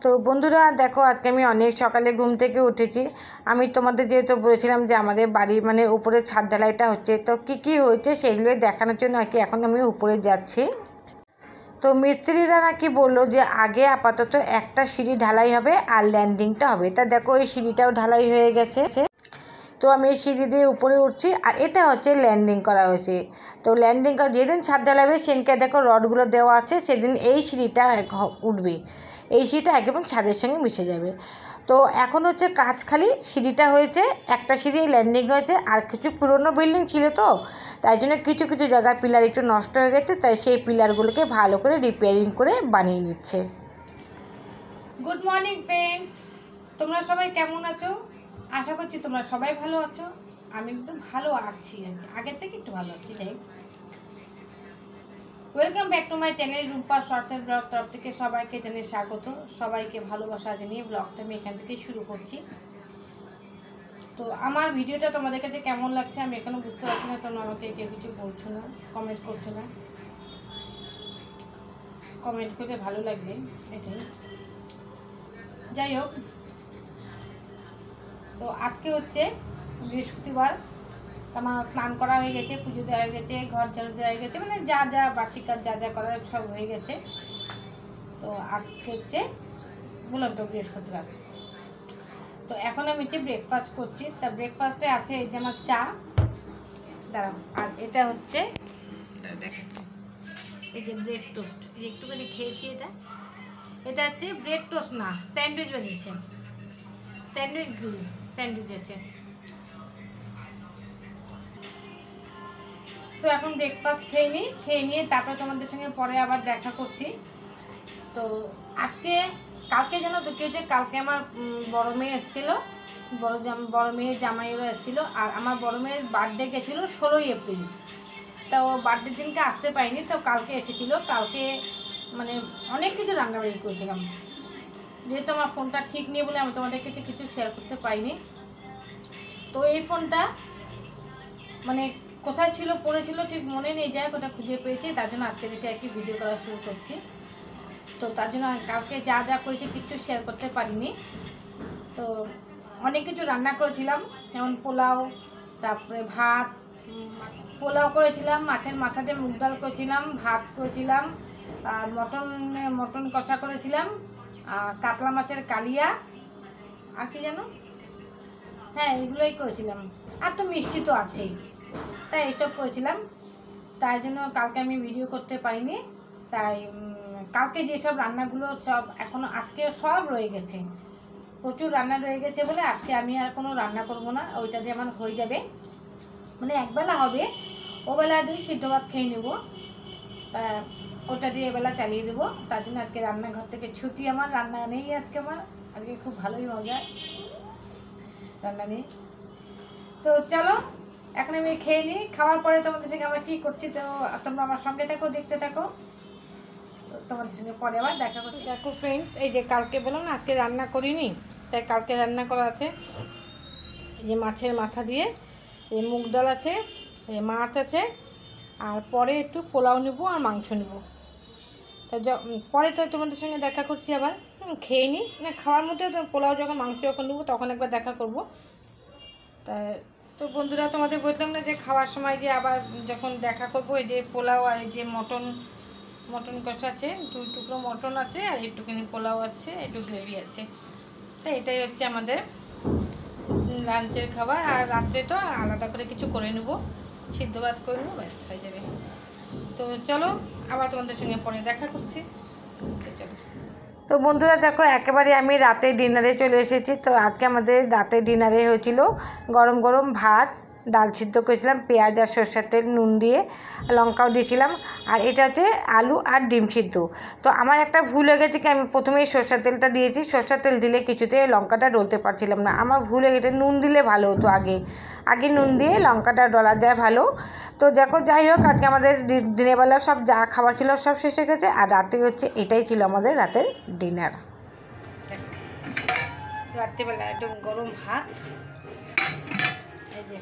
তো বন্ধুরা দেখো, আজকে আমি অনেক সকালে ঘুম থেকে উঠেছি। আমি তোমাদের যেহেতু বলেছিলাম যে আমাদের বাড়ির উপরে ছাদ ঢালাইটা হচ্ছে, তো কি হয়েছে সেগুলোই দেখানোর জন্য আর কি এখন আমি উপরে যাচ্ছি। তো মিস্ত্রিরা নাকি বললো যে আগে আপাতত একটা সিঁড়ি ঢালাই হবে আর ল্যান্ডিংটা হবে। তা দেখো এই সিঁড়িটাও ঢালাই হয়ে গেছে। তো আমি এই সিঁড়ি দিয়ে উপরে উঠছি, আর এটা হচ্ছে ল্যান্ডিং করা হয়েছে। তো ল্যান্ডিং করা যেদিন ছাদ ঢালাবে সেদিনকে দেখো রডগুলো দেওয়া আছে, সেদিন এই সিঁড়িটা উঠবে, এই সিঁড়িটা একদম ছাদের সঙ্গে মিশে যাবে। তো এখন হচ্ছে কাজ, খালি সিঁড়িটা হয়েছে, একটা সিঁড়ি ল্যান্ডিং হয়েছে। আর কিছু পুরনো বিল্ডিং ছিল, তো তাই জন্য কিছু কিছু জায়গার পিলার একটু নষ্ট হয়ে গেছে, তাই সেই পিলারগুলোকে ভালো করে রিপেয়ারিং করে বানিয়ে নিচ্ছে। গুড মর্নিং ফ্রেন্ডস, তোমরা সবাই কেমন আছো? আশা করছি তোমরা সবাই ভালো আছো। আমি একটু ভালো আছি, আগের থেকে একটু ভালো আছি। তাই welcome back to my channel Rupa শর্টের ব্লগ তরফ থেকে সবাইকে জানিয়ে স্বাগত, সবাইকে ভালোবাসা জানিয়ে ব্লগটা আমি এখান থেকে শুরু করছি। তো আমার ভিডিওটা তোমাদের কাছে কেমন লাগছে আমি এখনো বুঝতে পারছি না। তোমরা আমাকে কেউ কিছু বলছো না, কমেন্ট করছো না। কমেন্ট করলে ভালো লাগবে, এটাই। যাই হোক, তো আজকে হচ্ছে বৃহস্পতিবার। আমার স্নান করা হয়ে গেছে, পুজো দেওয়া হয়ে গেছে, ঘর ঝাড়ু দেওয়া হয়ে গেছে, যা যা বার্ষিক কাজ যা করার সব হয়ে গেছে। তো আজকে হচ্ছে বললাম তো বৃহস্পতিবার। তো এখন আমি হচ্ছে ব্রেকফাস্ট করছি। তা ব্রেকফাস্টে আছে এই যে আমার চা, দাঁড়াও, আর এটা হচ্ছে দেখাচ্ছি, এই যে ব্রেড টোস্ট, একটুখানি খেয়েছি। এটা হচ্ছে ব্রেড টোস্ট না, স্যান্ডউইচ বানিয়েছে, স্যান্ডউইচ আছে। তো এখন ব্রেকফাস্ট খেয়ে নিয়ে তারপরে তোমাদের সঙ্গে পরে আবার দেখা করছি। তো কালকে জানো তো কি হচ্ছে, কালকে আমার বড় মেয়ে এসেছিলো, বড় মেয়ের জামাইরা এসেছিলো, আর আমার বড় মেয়ের বার্থডে গেছিলো 16ই এপ্রিল। তো বার্থডের দিনকে আসতে পারিনি, তো কালকে এসেছিলো। কালকে অনেক কিছু রান্নাবাড়ি করেছিলাম, যেহেতু আমার ফোনটা ঠিক নেই বলে আমি তোমাদের কাছে কিছু শেয়ার করতে পারিনি। তো এই ফোনটা কোথায় ছিল, পড়েছিল ঠিক মনে নেই, যায় ওটা খুঁজে পেয়েছি, তার জন্য আজকে থেকে আর কি ভিডিও করা শুরু করছি। তো তার জন্য কালকে যা যা করেছি কিছু শেয়ার করতে পারিনি। তো অনেক কিছু রান্না করেছিলাম, যেমন পোলাও, তারপরে ভাত, পোলাও করেছিলাম, মাছের মাথা দিয়ে মুগ ডাল করেছিলাম, ভাত করেছিলাম, আর মটন কষা করেছিলাম, আর কাতলা মাছের কালিয়া, আর কি জানো, হ্যাঁ এগুলোই করেছিলাম। আর তো মিষ্টি তো আছেই, তাই এইসব করেছিলাম। তাই জন্য কালকে আমি ভিডিও করতে পারিনি। তাই কালকে যেসব রান্নাগুলো সব আজকে সব রয়ে গেছে, প্রচুর রান্না রয়ে গেছে বলে আজকে আমি আর কোনো রান্না করব না। ওইটা দিয়ে আমার হয়ে যাবে, একবেলা হবে, ওবেলা দিয়ে সিদ্ধ ভাত খেয়ে নেব, তা ওটা দিয়ে এবেলা চালিয়ে দেবো। তার জন্য আজকে রান্নাঘর থেকে ছুটি, আমার রান্না নেই আজকে, আজকে খুব ভালোই মজা রান্না নেই। তো চলো এখন আমি খেয়ে নিই, খাওয়ার পরে তোমাদের সঙ্গে আবার কী করছি তো তোমরা আমার সঙ্গে থাকো, দেখতে থাকো। তো তোমাদের সঙ্গে পরে আবার দেখা করছি। দেখো ফ্রেন্ড, এই যে কালকে বললাম না আজকে রান্না করিনি, তাই কালকে রান্না করা আছে এই যে মাছের মাথা দিয়ে, এই মুগ ডাল আছে, এই মাছ আছে, আর পরে একটু পোলাও নেব আর মাংস নেব। তো পরে তো তোমাদের সঙ্গে দেখা করছি আবার, খেয়ে নিই, খাওয়ার মধ্যে পোলাও যখন মাংস যখন নেবো তখন একবার দেখা করব। তো বন্ধুরা তোমাদের বললাম না যে খাওয়ার সময় যে আবার যখন দেখা করবো, এই যে পোলাও আর এই যে মটন কষা আছে, 2 টুকরো মটন আছে, আর একটুখানি পোলাও আছে, একটু গ্রেভি আছে। তো এটাই হচ্ছে আমাদের লাঞ্চের খাবার। আর রাত্রে তো আলাদা করে কিছু করে নেব, সিদ্ধ ভাত করে নেবো, ব্যাস হয়ে যাবে। তো চলো আবার তোমাদের সঙ্গে পরে দেখা করছি। চলো। তো বন্ধুরা দেখো, একেবারে আমি রাতের ডিনারে চলে এসেছি। তো আজকে আমাদের রাতের ডিনারে হয়েছিল গরম গরম ভাত, ডাল সিদ্ধ করেছিলাম, পেঁয়াজ আর সরষের তেল নুন দিয়ে, লঙ্কাও দিয়েছিলাম, আর এটা হচ্ছে আলু আর ডিম সিদ্ধ। তো আমার একটা ভুল হয়ে গেছে কি, আমি প্রথমেই সরষের তেলটা দিয়েছি, সরষের তেল দিলে কিছুতে লঙ্কাটা ডলতে পারছিলাম না, আমার ভুল হয়ে গেছে। নুন দিলে ভালো হতো, আগে নুন দিয়ে লঙ্কাটা ডলা যায় ভালো। তো দেখো যাই হোক, আজকে আমাদের দিনের বেলা সব যা খাবার ছিল সব শেষ হয়ে গেছে, আর রাতে হচ্ছে এটাই ছিল আমাদের রাতের ডিনার। রাত্রিবেলা একদম গরম ভাত, এই যে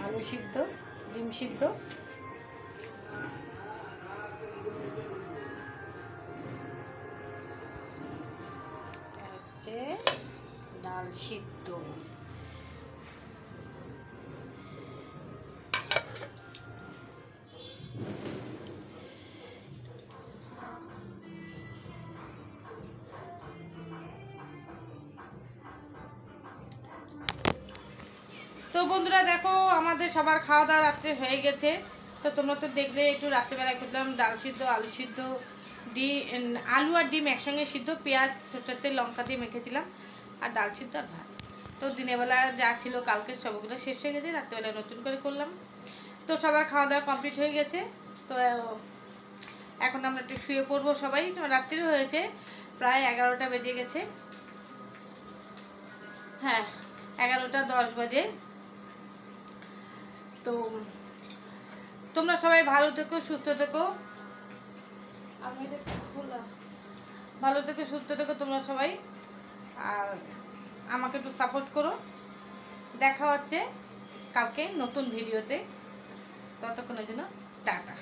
আলু সিদ্ধ, ডিম সিদ্ধ, হচ্ছে ডাল সিদ্ধ। তো বন্ধুরা দেখো আমাদের সবার খাওয়া দাওয়া রাত্রে হয়ে গেছে। তো তোমরা তো দেখলে একটু রাত্রেবেলায় করলাম ডাল সিদ্ধ, আলু সিদ্ধ, আলু আর ডিম একসঙ্গে সিদ্ধ, পেঁয়াজ সরষের তেল লঙ্কা দিয়ে মেখেছিলাম, আর ডাল সিদ্ধ আর ভাত। তো দিনের বেলা যা ছিল কালকে সবগুলো শেষ হয়ে গেছে, রাত্রেবেলা নতুন করে করলাম। তো সবার খাওয়া দাওয়া কমপ্লিট হয়ে গেছে। তো এখন আমরা একটু শুয়ে পড়বো সবাই। রাত্রি হয়েছে প্রায় 11টা বেজে গেছে, হ্যাঁ 11টা 10 বাজে। তো তোমরা সবাই ভালো থেকো, সুস্থ থেকো, আমি এটা খোলা, ভালো থেকো, সুস্থ থেকো তোমরা সবাই, আর আমাকে একটু সাপোর্ট করো। দেখা হচ্ছে কালকে নতুন ভিডিওতে, ততক্ষণের জন্য টাটা।